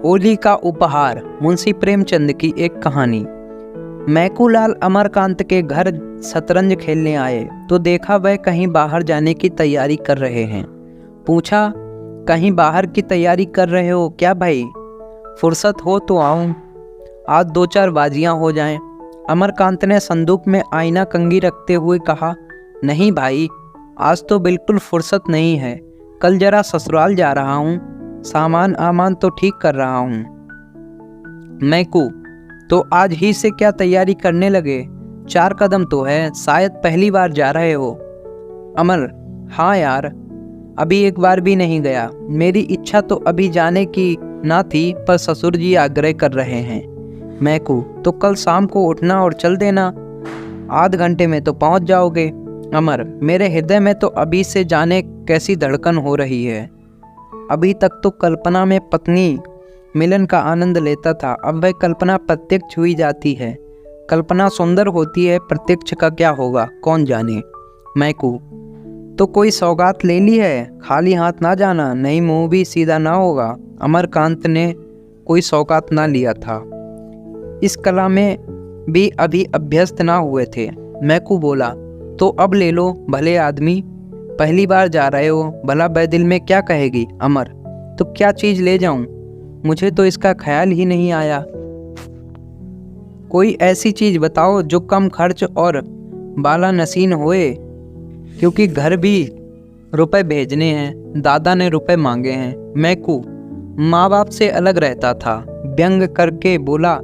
होली का उपहार, मुंशी प्रेमचंद की एक कहानी। मैकूलाल अमरकांत के घर शतरंज खेलने आए तो देखा वह कहीं बाहर जाने की तैयारी कर रहे हैं। पूछा, कहीं बाहर की तैयारी कर रहे हो क्या भाई? फुर्सत हो तो आऊं, आज दो चार बाजियां हो जाएं। अमरकांत ने संदूक में आईना कंघी रखते हुए कहा, नहीं भाई, आज तो बिल्कुल फुर्सत नहीं है। कल जरा ससुराल जा रहा हूँ, सामान आमान तो ठीक कर रहा हूँ। मैकू, तो आज ही से क्या तैयारी करने लगे? 4 कदम तो है, शायद पहली बार जा रहे हो। अमर, हाँ यार, अभी एक बार भी नहीं गया। मेरी इच्छा तो अभी जाने की ना थी, पर ससुर जी आग्रह कर रहे हैं। मैकू, तो कल शाम को उठना और चल देना, आध घंटे में तो पहुंच जाओगे। अमर, मेरे हृदय में तो अभी से जाने कैसी धड़कन हो रही है। अभी तक तो कल्पना में पत्नी मिलन का आनंद लेता था, अब वह कल्पना प्रत्यक्ष हुई जाती है। कल्पना सुंदर होती है, प्रत्यक्ष का क्या होगा कौन जाने। मैकू, तो कोई सौगात ले ली है? खाली हाथ ना जाना, नहीं मुंह भी सीधा ना होगा। अमरकांत ने कोई सौगात ना लिया था, इस कला में भी अभी अभ्यस्त ना हुए थे। मैकू बोला, तो अब ले लो भले आदमी, पहली बार जा रहे हो, भला बैदिल में क्या कहेगी। अमर, तो क्या चीज़ ले जाऊं? मुझे तो इसका ख्याल ही नहीं आया। कोई ऐसी चीज़ बताओ जो कम खर्च और बाला नसीन होए, क्योंकि घर भी रुपए भेजने हैं, दादा ने रुपए मांगे हैं। मैकू माँ बाप से अलग रहता था, व्यंग करके बोला,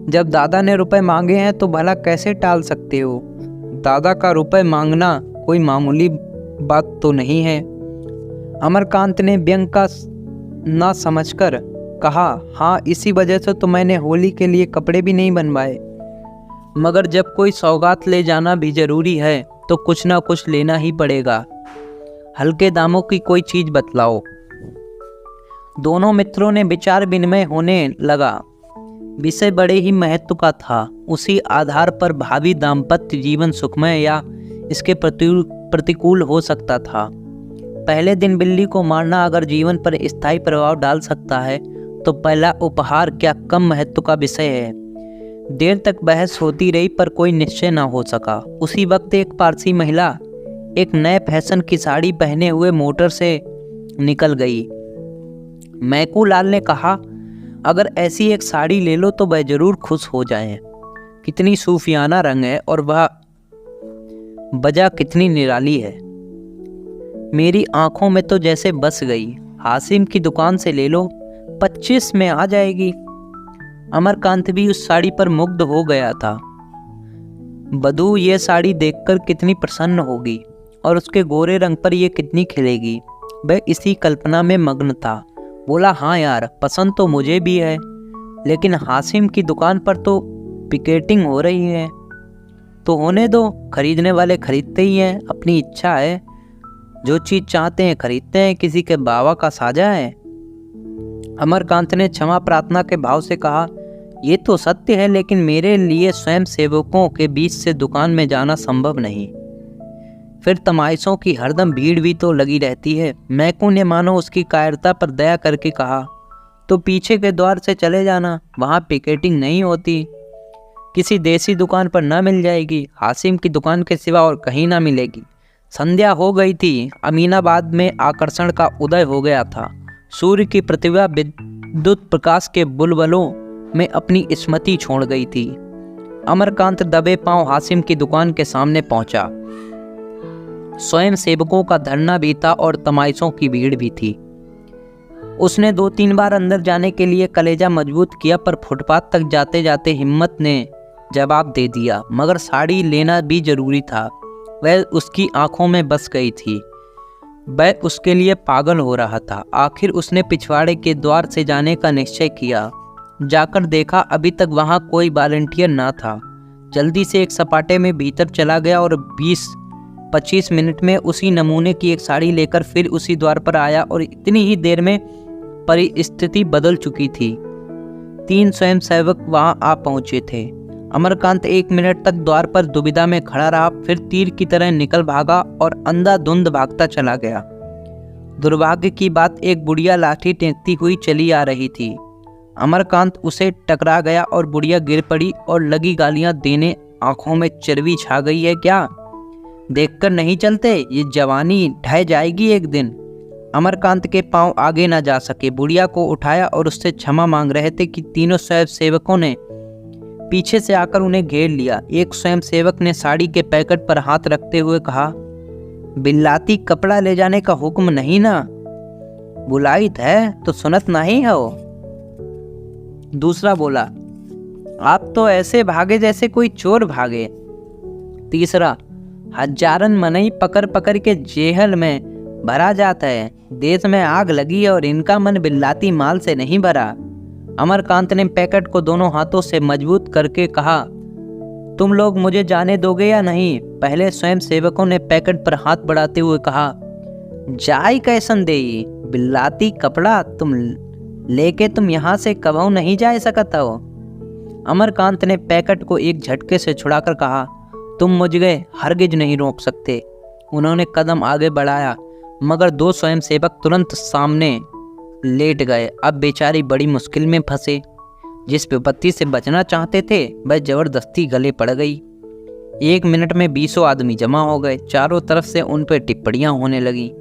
जब दादा ने रुपए मांगे हैं तो भला कैसे टाल सकते हो? दादा का रुपए मांगना कोई मामूली बात तो नहीं है। अमरकांत ने व्यंग का ना समझकर कहा, हाँ, इसी वजह से तो मैंने होली के लिए कपड़े भी नहीं बनवाए। मगर जब कोई सौगात ले जाना भी जरूरी है तो कुछ ना कुछ लेना ही पड़ेगा। हल्के दामों की कोई चीज बतलाओ। दोनों मित्रों ने विचार विनिमय होने लगा। विषय बड़े ही महत्व का था। उसी आधार पर भावी दाम्पत्य जीवन सुखमय या इसके प्रतिकूल हो सकता था। पहले दिन बिल्ली को मारना अगर जीवन पर स्थायी प्रभाव डाल सकता है तो पहला उपहार क्या कम महत्व का विषय है। देर तक बहस होती रही पर कोई निश्चय न हो सका। उसी वक्त एक पारसी महिला एक नए फैशन की साड़ी पहने हुए मोटर से निकल गई। मैकूलाल ने कहा, अगर ऐसी एक साड़ी ले लो तो वह जरूर खुश हो जाएं। कितनी सूफियाना रंग है और वह वजह कितनी निराली है। मेरी आंखों में तो जैसे बस गई। हासिम की दुकान से ले लो, 25 में आ जाएगी। अमरकांत भी उस साड़ी पर मुग्ध हो गया था। बधू ये साड़ी देखकर कितनी प्रसन्न होगी और उसके गोरे रंग पर ये कितनी खिलेगी। वह इसी कल्पना में मग्न था। बोला, हाँ यार, पसंद तो मुझे भी है, लेकिन हासिम की दुकान पर तो पिकेटिंग हो रही है। तो होने दो, खरीदने वाले खरीदते ही हैं, अपनी इच्छा है, जो चीज़ चाहते हैं खरीदते हैं, किसी के बावा का साजा है। अमरकांत ने क्षमा प्रार्थना के भाव से कहा, ये तो सत्य है, लेकिन मेरे लिए स्वयं सेवकों के बीच से दुकान में जाना संभव नहीं। फिर तमाइशों की हरदम भीड़ भी तो लगी रहती है। मैकू ने मानो उसकी कायरता पर दया करके कहा, तो पीछे के द्वार से चले जाना, वहाँ पिकेटिंग नहीं होती। किसी देसी दुकान पर ना मिल जाएगी, हासिम की दुकान के सिवा और कहीं ना मिलेगी। संध्या हो गई थी। अमीनाबाद में आकर्षण का उदय हो गया था। सूर्य की प्रतिभा विद्युत प्रकाश के बुलबुलों में अपनी स्मृति छोड़ गई थी। अमरकांत दबे पांव हासिम की दुकान के सामने पहुंचा। स्वयं सेवकों का धरना भी था और तमाइशों की भीड़ भी थी। उसने 2-3 बार अंदर जाने के लिए कलेजा मजबूत किया, पर फुटपाथ तक जाते जाते हिम्मत ने जवाब दे दिया। मगर साड़ी लेना भी जरूरी था। वह उसकी आंखों में बस गई थी। वह उसके लिए पागल हो रहा था। आखिर उसने पिछवाड़े के द्वार से जाने का निश्चय किया। जाकर देखा, अभी तक वहां कोई वॉलंटियर ना था। जल्दी से एक सपाटे में भीतर चला गया और 20-25 मिनट में उसी नमूने की एक साड़ी लेकर फिर उसी द्वार पर आया और इतनी ही देर में परिस्थिति बदल चुकी थी। 3 स्वयं सेवक वहां आ पहुंचे थे। अमरकांत 1 मिनट तक द्वार पर दुविधा में खड़ा रहा, फिर तीर की तरह निकल भागा और अंधाधुंध भागता चला गया। दुर्भाग्य की बात, एक बुढ़िया लाठी टेकती हुई चली आ रही थी। अमरकांत उसे टकरा गया और बुढ़िया गिर पड़ी और लगी गालियां देने। आंखों में चर्बी छा गई है क्या? देखकर नहीं चलते, ये जवानी ढह जाएगी एक दिन। अमरकांत के पांव आगे न जा सके। बुढ़िया को उठाया और उससे क्षमा मांग रहे थे कि तीनों स्वयं सेवकों ने पीछे से आकर उन्हें घेर लिया। एक स्वयं सेवक ने साड़ी के पैकेट पर हाथ रखते हुए कहा, बिल्लाती कपड़ा ले जाने का हुक्म नहीं ना? बुलाइत है तो सुनत नहीं हो। दूसरा बोला, आप तो ऐसे भागे जैसे कोई चोर भागे। तीसरा, हजारन मनई पकड़ पकड़ के जेहल में भरा जाता है। देश में आग लगी और इनका मन बिल्लाती माल से नहीं भरा। अमरकांत ने पैकेट को दोनों हाथों से मजबूत करके कहा, तुम लोग मुझे जाने दोगे या नहीं? पहले स्वयं सेवकों ने पैकेट पर हाथ बढ़ाते हुए कहा, जाई कैसन देई, बिल्लाती कपड़ा तुम लेके तुम यहाँ से कबहू नहीं जा सकता हो। अमरकांत ने पैकेट को एक झटके से छुड़ाकर कहा, तुम मुझे हरगिज नहीं रोक सकते। उन्होंने कदम आगे बढ़ाया मगर दो स्वयं सेवक तुरंत सामने लेट गए। अब बेचारी बड़ी मुश्किल में फंसे। जिस विपत्ति से बचना चाहते थे वह जबरदस्ती गले पड़ गई। 1 मिनट में 20 आदमी जमा हो गए। चारों तरफ से उन पर टिप्पणियां होने लगी।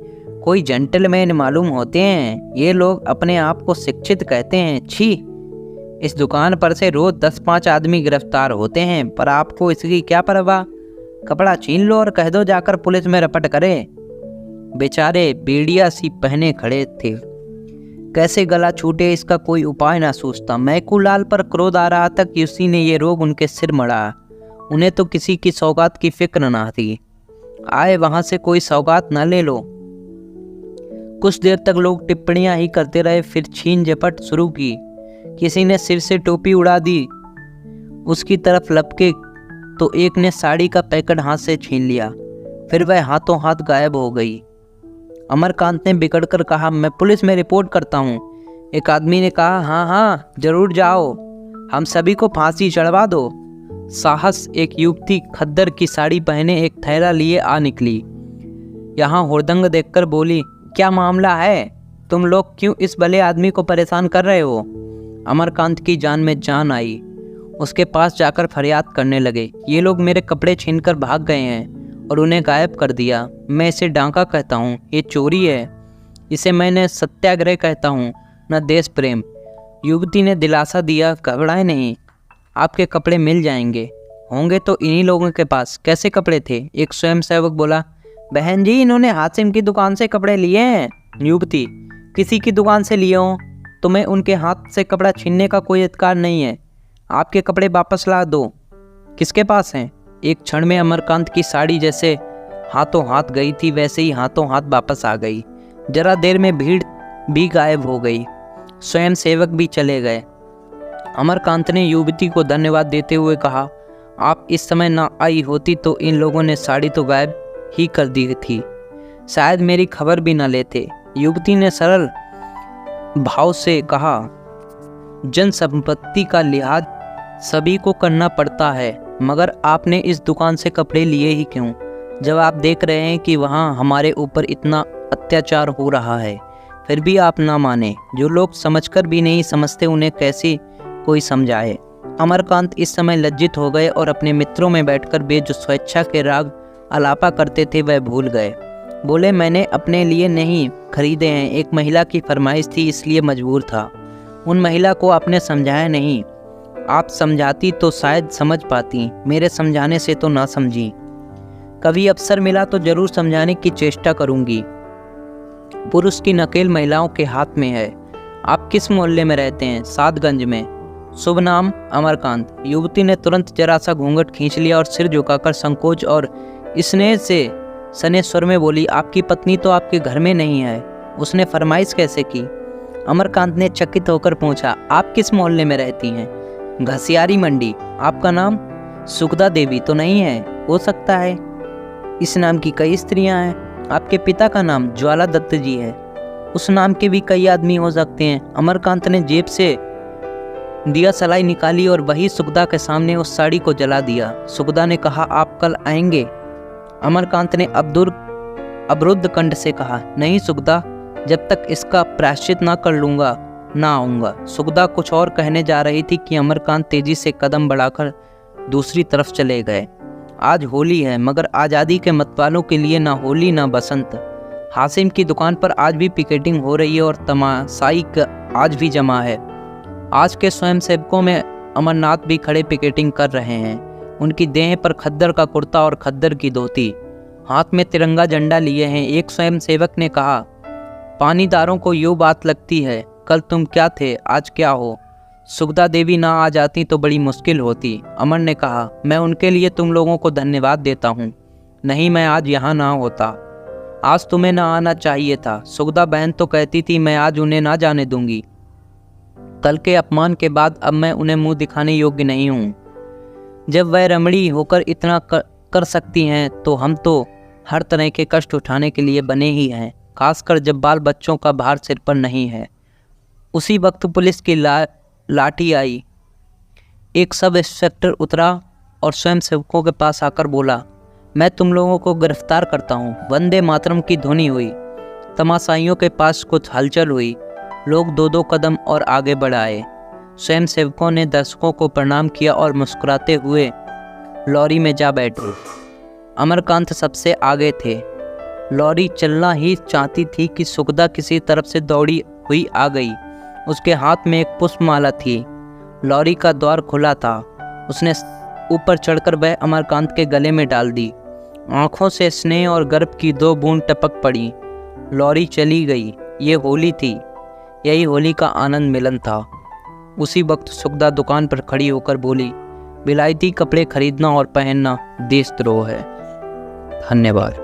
कोई जेंटलमैन मालूम होते हैं, ये लोग अपने आप को शिक्षित कहते हैं। छी, इस दुकान पर से रोज 10-5 आदमी गिरफ्तार होते हैं, पर आपको इसकी क्या परवाह? कपड़ा छीन लो और कह दो जाकर पुलिस में रपट करे। बेचारे बेड़िया सी पहने खड़े थे, कैसे गला छूटे इसका कोई उपाय ना सूझता। मैकूलाल पर क्रोध आ रहा था कि उसी ने ये रोग उनके सिर मढ़ा। उन्हें तो किसी की सौगात की फिक्र ना थी। आए वहां से कोई सौगात ना ले लो। कुछ देर तक लोग टिप्पणियां ही करते रहे, फिर छीन झपट शुरू की। किसी ने सिर से टोपी उड़ा दी, उसकी तरफ लपके तो एक ने साड़ी का पैकेट हाथ से छीन लिया। फिर वह हाथों हाथ गायब हो गई। अमरकांत ने बिगड़कर कहा, मैं पुलिस में रिपोर्ट करता हूँ। एक आदमी ने कहा, हाँ हाँ जरूर जाओ, हम सभी को फांसी चढ़वा दो। साहस एक युवती खद्दर की साड़ी पहने एक थैला लिए आ निकली। यहाँ हुड़दंग देखकर बोली, क्या मामला है? तुम लोग क्यों इस भले आदमी को परेशान कर रहे हो? अमरकांत की जान में जान आई। उसके पास जाकर फरियाद करने लगे, ये लोग मेरे कपड़े छीनकर भाग गए हैं और उन्हें गायब कर दिया। मैं इसे डांका कहता हूँ, ये चोरी है। इसे मैंने सत्याग्रह कहता हूँ, न देश प्रेम। युवती ने दिलासा दिया, घबराए नहीं, आपके कपड़े मिल जाएंगे। होंगे तो इन्हीं लोगों के पास। कैसे कपड़े थे? एक स्वयं सेवक बोला, बहन जी इन्होंने हासिम की दुकान से कपड़े लिए हैं। युवती, किसी की दुकान से लिए हों, तुम्हें उनके हाथ से कपड़ा छीनने का कोई अधिकार नहीं है। आपके कपड़े वापस ला दो। किसके पास हैं? एक क्षण में अमरकांत की साड़ी जैसे हाथों हाथ गई थी वैसे ही हाथों हाथ वापस आ गई। जरा देर में भीड़ भी गायब हो गई, स्वयं सेवक भी चले गए। अमरकांत ने युवती को धन्यवाद देते हुए कहा, आप इस समय ना आई होती तो इन लोगों ने साड़ी तो गायब ही कर दी थी, शायद मेरी खबर भी ना लेते। युवती ने सरल भाव से कहा, जन संपत्ति का लिहाज सभी को करना पड़ता है, मगर आपने इस दुकान से कपड़े लिए ही क्यों, जब आप देख रहे हैं कि वहाँ हमारे ऊपर इतना अत्याचार हो रहा है? फिर भी आप ना माने। जो लोग समझकर भी नहीं समझते उन्हें कैसे कोई समझाए। अमरकांत इस समय लज्जित हो गए और अपने मित्रों में बैठकर वे जो स्वेच्छा के राग अलापा करते थे वह भूल गए। बोले, मैंने अपने लिए नहीं खरीदे हैं, एक महिला की फरमाइश थी इसलिए मजबूर था। उन महिला को आपने समझाया नहीं। आप समझाती तो शायद समझ पाती, मेरे समझाने से तो ना समझी। कभी अवसर मिला तो जरूर समझाने की चेष्टा करूंगी। पुरुष की नकेल महिलाओं के हाथ में है। आप किस मोहल्ले में रहते हैं? सातगंज में। शुभ नाम? अमरकांत। युवती ने तुरंत जरा सा घूंघट खींच लिया और सिर झुकाकर संकोच और स्नेह से सने स्वर में बोली, आपकी पत्नी तो आपके घर में नहीं है, उसने फरमाइश कैसे की? अमरकांत ने चकित होकर पूछा, आप किस मोहल्ले में रहती हैं? घसियारी मंडी। आपका नाम? सुखदा देवी तो नहीं है? हो सकता है, इस नाम की कई स्त्रियां हैं। आपके पिता का नाम ज्वाला दत्त जी है, उस नाम के भी कई आदमी हो सकते हैं। अमरकांत ने जेब से दिया सलाई निकाली और वही सुखदा के सामने उस साड़ी को जला दिया। सुखदा ने कहा, आप कल आएंगे? अमरकांत ने अवरुद्ध कंठ से कहा, नहीं सुखदा, जब तक इसका प्रायश्चित ना कर लूँगा ना आऊँगा। सुगदा कुछ और कहने जा रही थी कि अमरकांत तेजी से कदम बढ़ाकर दूसरी तरफ चले गए। आज होली है, मगर आज़ादी के मतवालों के लिए ना होली ना बसंत। हासिम की दुकान पर आज भी पिकेटिंग हो रही है और तमाशाई आज भी जमा है। आज के स्वयंसेवकों में अमरनाथ भी खड़े पिकेटिंग कर रहे हैं। उनकी देह पर खद्दर का कुर्ता और खद्दर की धोती, हाथ में तिरंगा झंडा लिए हैं। एक स्वयंसेवक ने कहा, पानीदारों को यूँ बात लगती है, कल तुम क्या थे आज क्या हो। सुगदा देवी ना आ जाती तो बड़ी मुश्किल होती। अमर ने कहा, मैं उनके लिए तुम लोगों को धन्यवाद देता हूँ, नहीं मैं आज यहाँ ना होता। आज तुम्हें ना आना चाहिए था। सुगदा बहन तो कहती थी मैं आज उन्हें ना जाने दूंगी। कल के अपमान के बाद अब मैं उन्हें मुंह दिखाने योग्य नहीं हूँ। जब वह रमणी होकर इतना कर सकती हैं तो हम तो हर तरह के कष्ट उठाने के लिए बने ही हैं, खासकर जब बाल बच्चों का भार सिर पर नहीं है। उसी वक्त पुलिस की लाठी आई। एक सब इंस्पेक्टर उतरा और स्वयंसेवकों के पास आकर बोला, मैं तुम लोगों को गिरफ्तार करता हूँ। वंदे मातरम की ध्वनि हुई। तमाशाइयों के पास कुछ हलचल हुई। लोग दो दो कदम और आगे बढ़ आए। स्वयंसेवकों ने दर्शकों को प्रणाम किया और मुस्कुराते हुए लॉरी में जा बैठे। अमरकांत सबसे आगे थे। लॉरी चलना ही चाहती थी कि सुगदा किसी तरफ से दौड़ी हुई आ गई। उसके हाथ में एक पुष्पमाला थी। लॉरी का द्वार खुला था। उसने ऊपर चढ़कर वह अमरकांत के गले में डाल दी। आंखों से स्नेह और गर्व की दो बूंद टपक पड़ी। लॉरी चली गई। ये होली थी, यही होली का आनंद मिलन था। उसी वक्त सुगदा दुकान पर खड़ी होकर बोली, विलायती कपड़े खरीदना और पहनना देशद्रोह है। धन्यवाद।